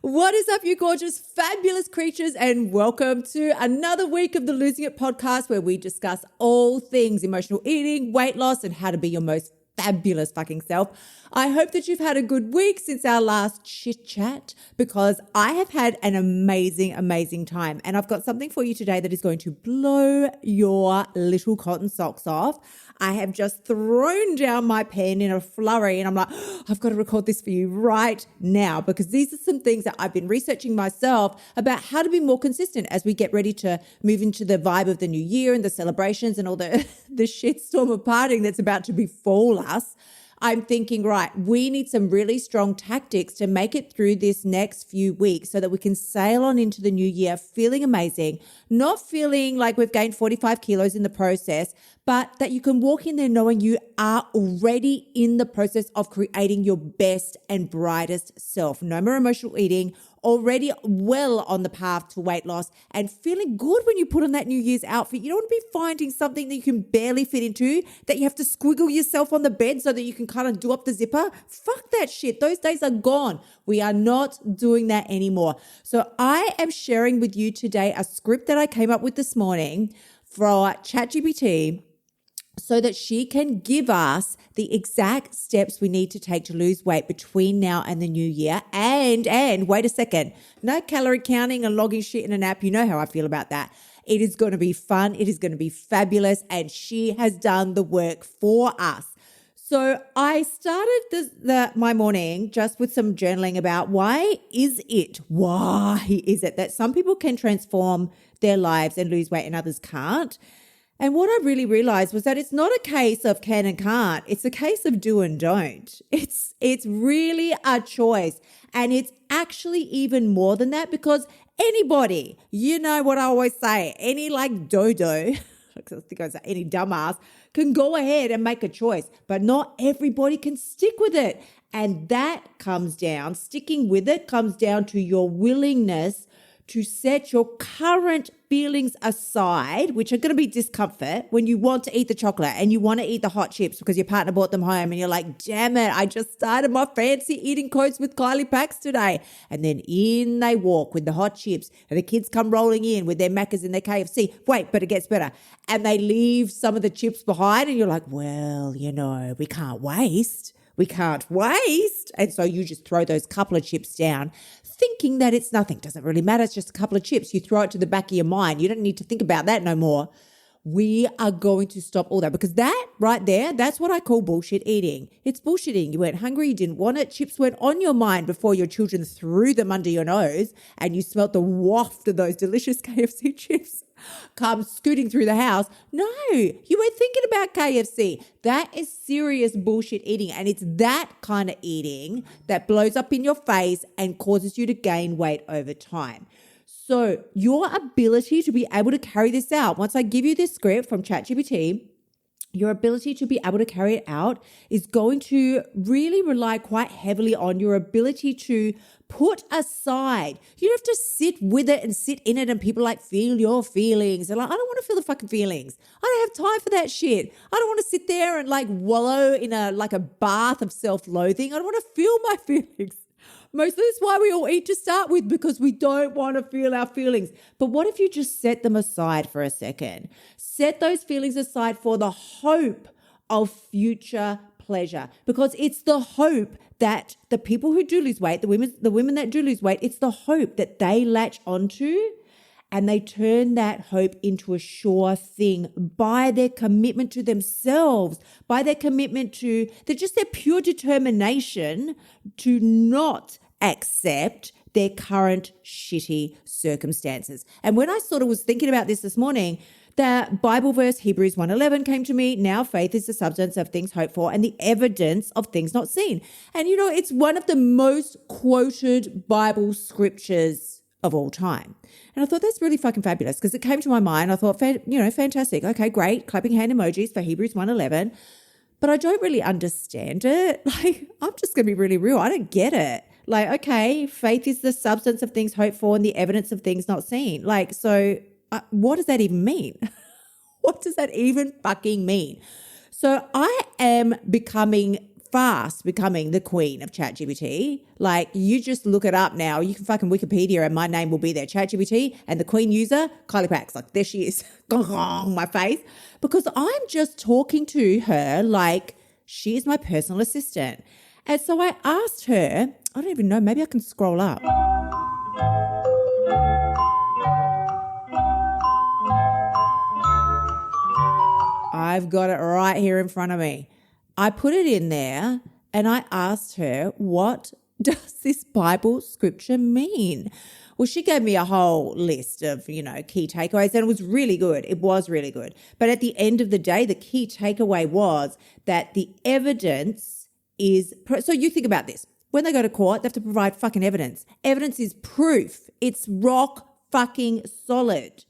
What is up, you gorgeous, fabulous creatures, and welcome to another week of the Losing It podcast, where we discuss all things emotional eating, weight loss, and how to be your most fabulous fucking self. I hope that you've had a good week since our last chit chat, because I have had an amazing time, and I've got something for you today that is going to blow your little cotton socks off. I have just thrown down my pen in a flurry and I'm like, I've got to record this for you right now, because these are some things that I've been researching myself about how to be more consistent as we get ready to move into the vibe of the new year and the celebrations and all the shitstorm of partying that's about to befall us. I'm thinking, right, we need some really strong tactics to make it through this next few weeks so that we can sail on into the new year feeling amazing, not feeling like we've gained 45 kilos in the process, but that you can walk in there knowing you are already in the process of creating your best and brightest self. No more emotional eating, already well on the path to weight loss and feeling good when you put on that New Year's outfit. You don't want to be finding something that you can barely fit into, that you have to squiggle yourself on the bed so that you can kind of do up the zipper. Fuck that shit. Those days are gone. We are not doing that anymore. So I am sharing with you today a script that I came up with this morning for ChatGPT, so that she can give us the exact steps we need to take to lose weight between now and the new year. And wait a second, no calorie counting and logging shit in an app. You know how I feel about that. It is going to be fun. It is going to be fabulous. And she has done the work for us. So I started my morning just with some journaling about why is it that some people can transform their lives and lose weight and others can't? And what I really realized was that it's not a case of can and can't. It's a case of do and don't. It's really a choice. And it's actually even more than that, because anybody, you know what I always say, any like dodo, I think I say any dumbass, can go ahead and make a choice, but not everybody can stick with it. And sticking with it comes down to your willingness to set your current feelings aside, which are going to be discomfort when you want to eat the chocolate and you want to eat the hot chips because your partner brought them home and you're like, damn it, I just started my fancy eating codes with Kylie Pax today. And then in they walk with the hot chips and the kids come rolling in with their Maccas and their KFC. Wait, but it gets better. And they leave some of the chips behind and you're like, well, we can't waste. And so you just throw those couple of chips down, thinking that it's nothing. Doesn't really matter. It's just a couple of chips. You throw it to the back of your mind. You don't need to think about that no more. We are going to stop all that, because that right there, that's what I call bullshit eating. It's bullshitting. You weren't hungry. You didn't want it. Chips weren't on your mind before your children threw them under your nose and you smelt the waft of those delicious KFC chips come scooting through the house. No, you were thinking about KFC. That is serious bullshit eating. And it's that kind of eating that blows up in your face and causes you to gain weight over time. So your ability to be able to carry this out, once I give you this script from ChatGPT, your ability to be able to carry it out is going to really rely quite heavily on your ability to put aside. You don't have to sit with it and sit in it and people like feel your feelings. They're like, I don't want to feel the fucking feelings. I don't have time for that shit. I don't want to sit there and like wallow in a bath of self-loathing. I don't want to feel my feelings. Mostly that's why we all eat to start with, because we don't want to feel our feelings. But what if you just set them aside for a second? Set those feelings aside for the hope of future pleasure, because it's the hope that the people who do lose weight, the women that do lose weight, it's the hope that they latch onto, and they turn that hope into a sure thing by their commitment to themselves, by their commitment to their pure determination to not accept their current shitty circumstances. And when I sort of was thinking about this morning, the Bible verse Hebrews 1:11 came to me. Now faith is the substance of things hoped for and the evidence of things not seen. And it's one of the most quoted Bible scriptures of all time. And I thought that's really fucking fabulous, because it came to my mind. I thought, fantastic. Okay, great. Clapping hand emojis for Hebrews 1:11. But I don't really understand it. I'm just going to be really real. I don't get it. Okay, faith is the substance of things hoped for and the evidence of things not seen. What does that even mean? What does that even fucking mean? So I am becoming fast becoming the queen of ChatGPT. Like, you just look it up now. You can fucking Wikipedia and my name will be there. ChatGPT and the queen user, Kylie Pax. Like, there she is. Gong, my face. Because I'm just talking to her like she is my personal assistant. And so I asked her, I don't even know, maybe I can scroll up. I've got it right here in front of me. I put it in there and I asked her, what does this Bible scripture mean? Well, she gave me a whole list of, key takeaways, and it was really good. It was really good. But at the end of the day, the key takeaway was that the evidence is, so you think about this. When they go to court, they have to provide fucking evidence. Evidence is proof. It's rock fucking solid.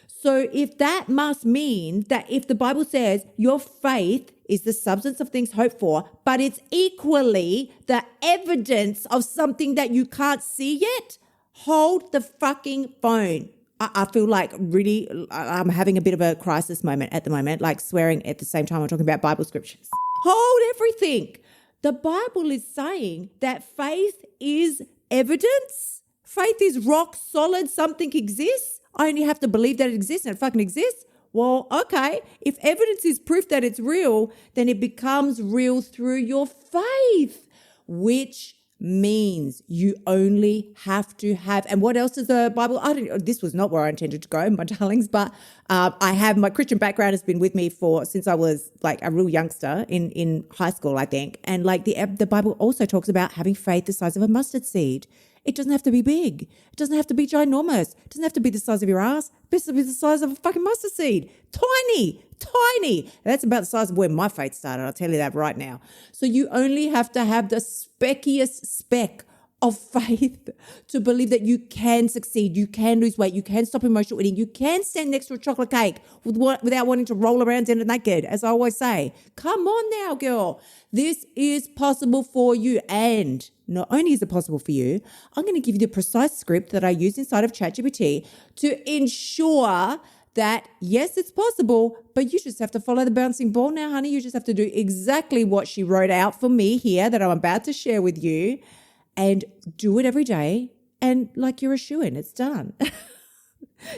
So if that must mean that if the Bible says your faith is the substance of things hoped for, but it's equally the evidence of something that you can't see yet, hold the fucking phone. I feel like really I'm having a bit of a crisis moment at the moment, like swearing at the same time I'm talking about Bible scriptures. Hold everything. The Bible is saying that faith is evidence. Faith is rock solid. Something exists. I only have to believe that it exists and it fucking exists. Well, okay. If evidence is proof that it's real, then it becomes real through your faith, which means you only have to have, and what else is the Bible? This was not where I intended to go, my darlings, but I have, my Christian background has been with me since I was like a real youngster in high school, I think. And like the Bible also talks about having faith the size of a mustard seed. It doesn't have to be big. It doesn't have to be ginormous. It doesn't have to be the size of your ass. It has to be the size of a fucking mustard seed. Tiny. That's about the size of where my faith started. I'll tell you that right now. So you only have to have the speckiest speck of faith to believe that you can succeed, you can lose weight, you can stop emotional eating, you can stand next to a chocolate cake without wanting to roll around in it naked, as I always say. Come on now, girl. This is possible for you. And not only is it possible for you, I'm going to give you the precise script that I use inside of ChatGPT to ensure that, yes, it's possible, but you just have to follow the bouncing ball now, honey. You just have to do exactly what she wrote out for me here that I'm about to share with you, and do it every day. And like you're a shoo-in, it's done.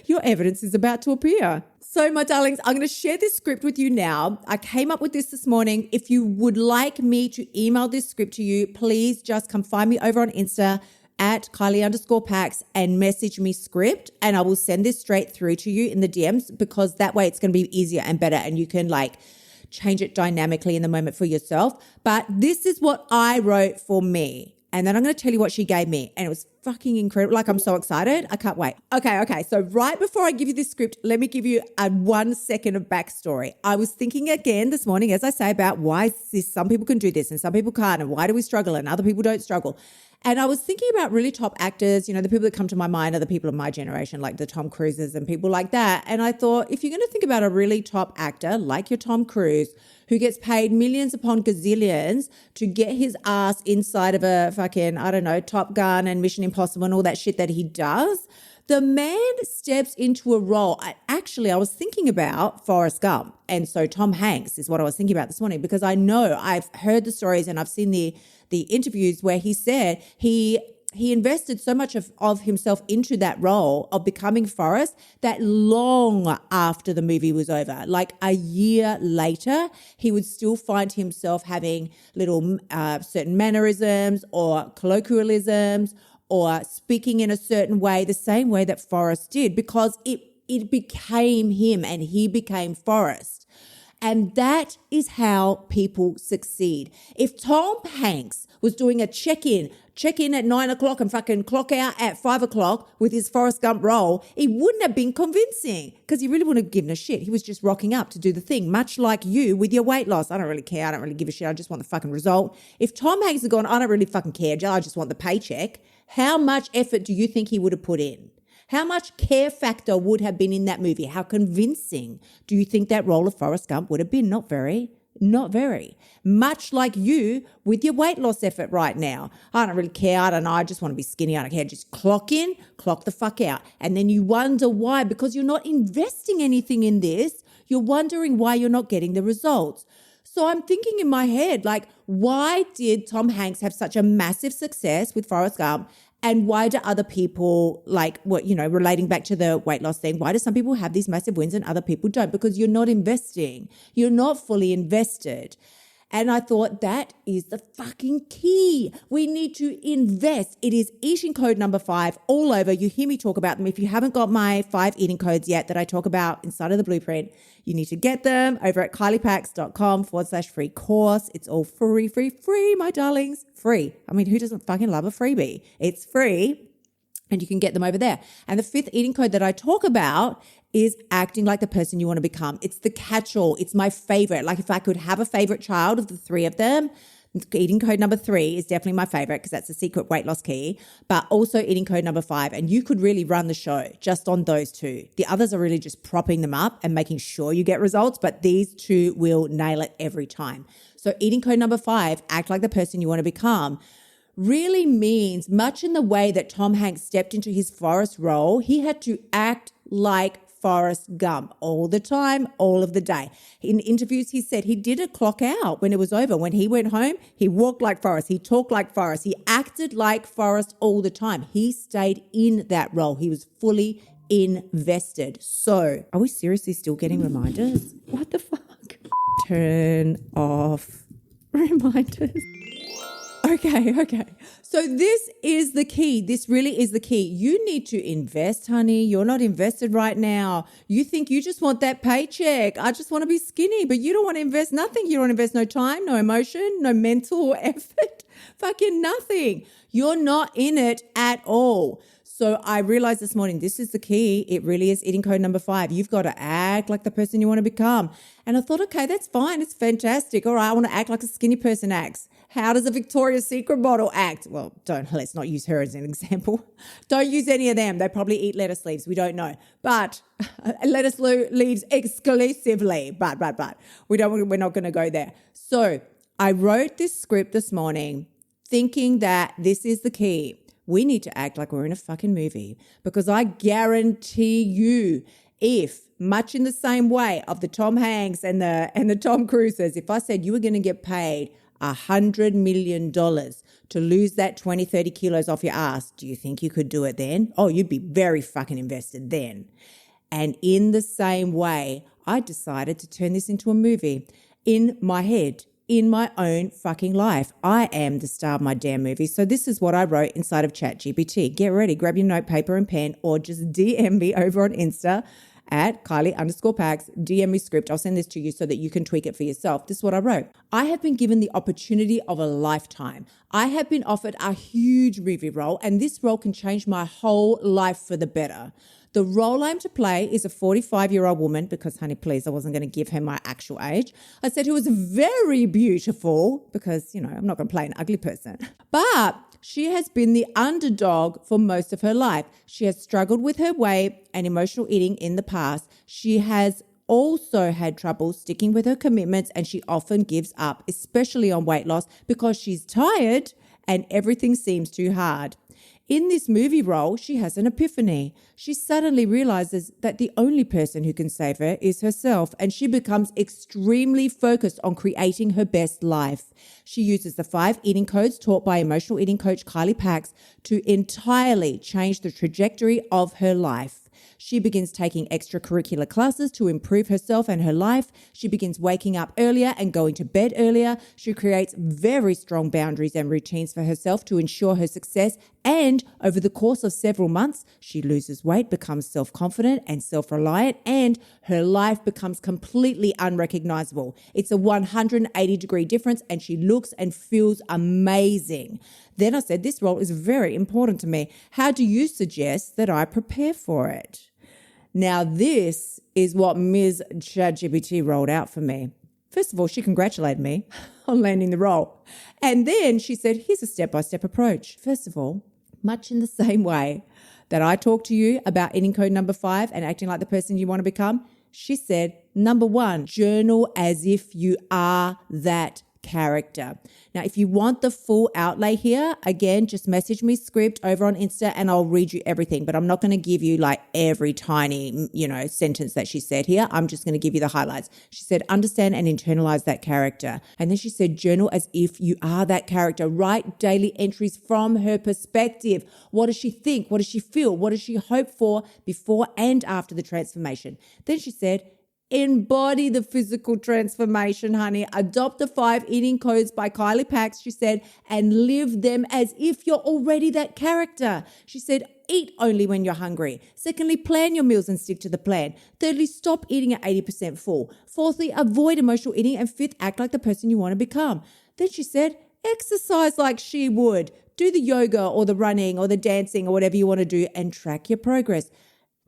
Your evidence is about to appear. So my darlings, I'm going to share this script with you now. I came up with this morning. If you would like me to email this script to you, please just come find me over on Insta at Kylie_Pax and message me script, and I will send this straight through to you in the DMs, because that way it's going to be easier and better, and you can like change it dynamically in the moment for yourself. But this is what I wrote for me. And then I'm going to tell you what she gave me. And it was fucking incredible. Like, I'm so excited. I can't wait. Okay. So right before I give you this script, let me give you a 1 second of backstory. I was thinking again this morning, as I say, about why some people can do this and some people can't, and why do we struggle and other people don't struggle. And I was thinking about really top actors, the people that come to my mind are the people of my generation, like the Tom Cruises and people like that. And I thought, if you're going to think about a really top actor like your Tom Cruise, who gets paid millions upon gazillions to get his ass inside of a fucking, Top Gun and Mission Impossible and all that shit that he does, the man steps into a role. I was thinking about Forrest Gump. And so Tom Hanks is what I was thinking about this morning, because I know I've heard the stories and I've seen the interviews where he said he invested so much of himself into that role of becoming Forrest that long after the movie was over, like a year later, he would still find himself having little certain mannerisms or colloquialisms or speaking in a certain way, the same way that Forrest did, because it became him and he became Forrest. And that is how people succeed. If Tom Hanks was doing a check-in at 9 o'clock and fucking clock out at 5 o'clock with his Forrest Gump role, it wouldn't have been convincing, because he really wouldn't have given a shit. He was just rocking up to do the thing, much like you with your weight loss. I don't really care. I don't really give a shit. I just want the fucking result. If Tom Hanks had gone, I don't really fucking care, I just want the paycheck, how much effort do you think he would have put in? How much care factor would have been in that movie? How convincing do you think that role of Forrest Gump would have been? Not very. Much like you with your weight loss effort right now. I don't really care. I don't know. I just want to be skinny. I don't care. Just clock in, clock the fuck out. And then you wonder why, because you're not investing anything in this. You're wondering why you're not getting the results. So I'm thinking in my head, like, why did Tom Hanks have such a massive success with Forrest Gump? And why do other people, like, what, relating back to the weight loss thing, why do some people have these massive wins and other people don't? Because you're not investing. You're not fully invested. And I thought that is the fucking key. We need to invest. It is eating code number 5 all over. You hear me talk about them. If you haven't got my 5 eating codes yet that I talk about inside of the blueprint, you need to get them over at kyliepax.com/free course. It's all free, my darlings. Free. I mean, who doesn't fucking love a freebie? It's free. And you can get them over there. And the 5th eating code that I talk about is acting like the person you want to become. It's the catch-all. It's my favorite. Like if I could have a favorite child of the 3 of them, eating code number 3 is definitely my favorite because that's a secret weight loss key, but also eating code number 5. And you could really run the show just on those 2. The others are really just propping them up and making sure you get results, but these 2 will nail it every time. So eating code number 5, act like the person you want to become, really means much in the way that Tom Hanks stepped into his Forrest role. He had to act like Forrest Gump all the time, all of the day. In interviews, he said he did a clock out when it was over. When he went home, he walked like Forrest. He talked like Forrest. He acted like Forrest all the time. He stayed in that role. He was fully invested. So, are we seriously still getting reminders? What the fuck? Turn off reminders. Okay. So this is the key. This really is the key. You need to invest, honey. You're not invested right now. You think you just want that paycheck. I just want to be skinny, but you don't want to invest nothing. You don't invest no time, no emotion, no mental effort, fucking nothing. You're not in it at all. So I realized this morning, this is the key. It really is eating code number 5. You've got to act like the person you want to become. And I thought, okay, that's fine. It's fantastic. All right, I want to act like a skinny person acts. How does a Victoria's Secret model act? Well, let's not use her as an example. Don't use any of them. They probably eat lettuce leaves. We don't know. But lettuce leaves exclusively. But we're not going to go there. So I wrote this script this morning thinking that this is the key. We need to act like we're in a fucking movie, because I guarantee you, if much in the same way of the Tom Hanks and the Tom Cruises, if I said you were going to get paid $100 million to lose that 20, 30 kilos off your ass, do you think you could do it then? Oh, you'd be very fucking invested then. And in the same way, I decided to turn this into a movie in my head, in my own fucking life. I am the star of my damn movie. So this is what I wrote inside of ChatGPT. Get ready, grab your note, paper and pen, or just DM me over on Insta at Kylie_Pax, DM me script. I'll send this to you so that you can tweak it for yourself. This is what I wrote. I have been given the opportunity of a lifetime. I have been offered a huge movie role, and this role can change my whole life for the better. The role I'm to play is a 45-year-old woman, because, honey, please, I wasn't going to give her my actual age. I said who was very beautiful, because, I'm not going to play an ugly person. But she has been the underdog for most of her life. She has struggled with her weight and emotional eating in the past. She has also had trouble sticking with her commitments, and she often gives up, especially on weight loss, because she's tired and everything seems too hard. In this movie role, she has an epiphany. She suddenly realizes that the only person who can save her is herself, and she becomes extremely focused on creating her best life. She uses the 5 eating codes taught by emotional eating coach Kylie Pax to entirely change the trajectory of her life. She begins taking extracurricular classes to improve herself and her life. She begins waking up earlier and going to bed earlier. She creates very strong boundaries and routines for herself to ensure her success. And over the course of several months, she loses weight, becomes self-confident and self-reliant, and her life becomes completely unrecognizable. It's a 180-degree difference, and she looks and feels amazing. Then I said, this role is very important to me. How do you suggest that I prepare for it? Now, this is what Ms. ChatGPT rolled out for me. First of all, she congratulated me on landing the role. And then she said, here's a step-by-step approach. First of all, much in the same way that I talked to you about eating code number 5 and acting like the person you want to become, she said, number 1, journal as if you are that character. Now, if you want the full outlay here, again, just message me script over on Insta and I'll read you everything. But I'm not going to give you like every tiny, sentence that she said here. I'm just going to give you the highlights. She said, understand and internalize that character. And then she said, journal as if you are that character. Write daily entries from her perspective. What does she think? What does she feel? What does she hope for before and after the transformation? Then she said, embody the physical transformation, honey. Adopt the 5 eating codes by Kylie Pax, she said, and live them as if you're already that character. She said, eat only when you're hungry. Secondly, plan your meals and stick to the plan. Thirdly, stop eating at 80% full. Fourthly, avoid emotional eating. And fifth, act like the person you want to become. Then she said, exercise like she would. Do the yoga or the running or the dancing or whatever you want to do and track your progress.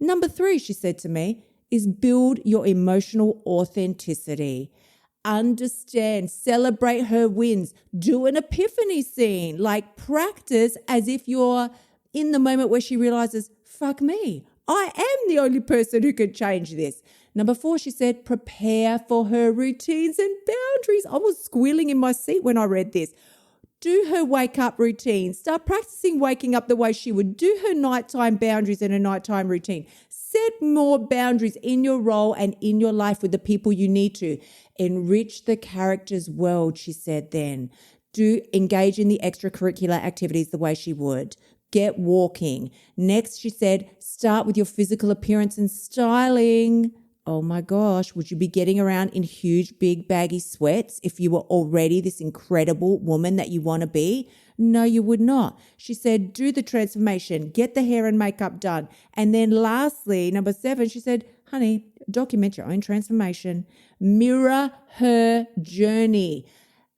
Number 3, she said to me, is build your emotional authenticity. Understand, celebrate her wins, do an epiphany scene, like practice as if you're in the moment where she realizes, fuck me, I am the only person who could change this. Number 4, she said, prepare for her routines and boundaries. I was squealing in my seat when I read this. Do her wake up routine. Start practicing waking up the way she would. Do her nighttime boundaries and her nighttime routine. Set more boundaries in your role and in your life with the people you need to. Enrich the character's world, she said then. Do engage in the extracurricular activities the way she would. Get walking. Next, she said, start with your physical appearance and styling. Oh my gosh, would you be getting around in huge, big, baggy sweats if you were already this incredible woman that you want to be? No, you would not. She said, do the transformation, get the hair and makeup done. And then lastly, number 7, she said, honey, document your own transformation. Mirror her journey.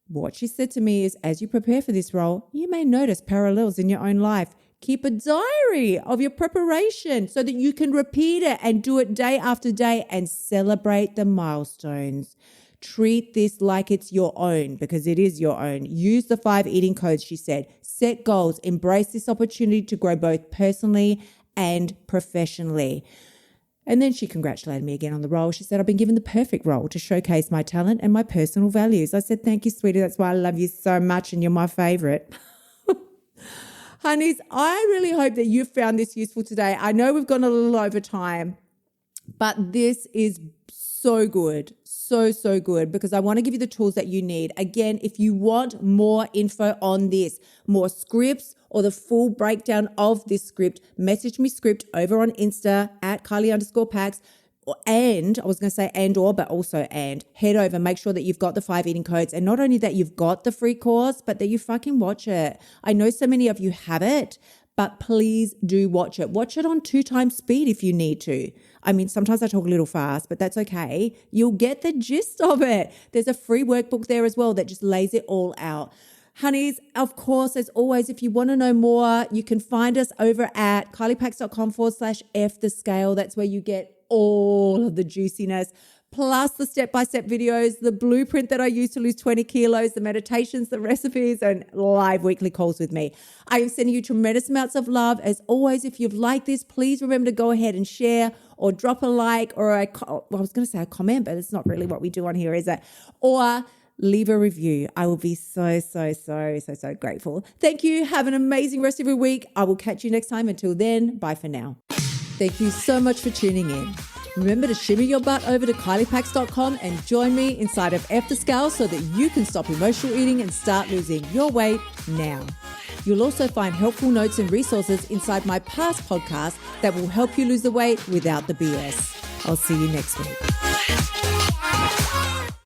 What she said to me is, as you prepare for this role, you may notice parallels in your own life. Keep a diary of your preparation so that you can repeat it and do it day after day and celebrate the milestones. Treat this like it's your own because it is your own. Use the 5 eating codes, she said. Set goals. Embrace this opportunity to grow both personally and professionally. And then she congratulated me again on the role. She said, I've been given the perfect role to showcase my talent and my personal values. I said, thank you, sweetie. That's why I love you so much and you're my favorite. Honeys, I really hope that you found this useful today. I know we've gone a little over time, but this is so good. So good because I want to give you the tools that you need. Again, if you want more info on this, more scripts or the full breakdown of this script, message me script over on Insta at Kylie_Pax. And I was going to say and head over, make sure that you've got the 5 eating codes. And not only that you've got the free course, but that you fucking watch it. I know so many of you have it, but please do watch it. Watch it on 2 times speed if you need to. I mean, sometimes I talk a little fast, but that's okay. You'll get the gist of it. There's a free workbook there as well that just lays it all out. Honeys, of course, as always, if you want to know more, you can find us over at kyliepax.com/F the scale. That's where you get all of the juiciness, plus the step-by-step videos, the blueprint that I use to lose 20 kilos, the meditations, the recipes, and live weekly calls with me. I am sending you tremendous amounts of love. As always, if you've liked this, please remember to go ahead and share or drop a like or I was going to say a comment, but it's not really what we do on here, is it? Or leave a review. I will be so grateful. Thank you. Have an amazing rest of your week. I will catch you next time. Until then, bye for now. Thank you so much for tuning in. Remember to shimmy your butt over to kyliepax.com and join me inside of F the Scale so that you can stop emotional eating and start losing your weight now. You'll also find helpful notes and resources inside my past podcasts that will help you lose the weight without the BS. I'll see you next week.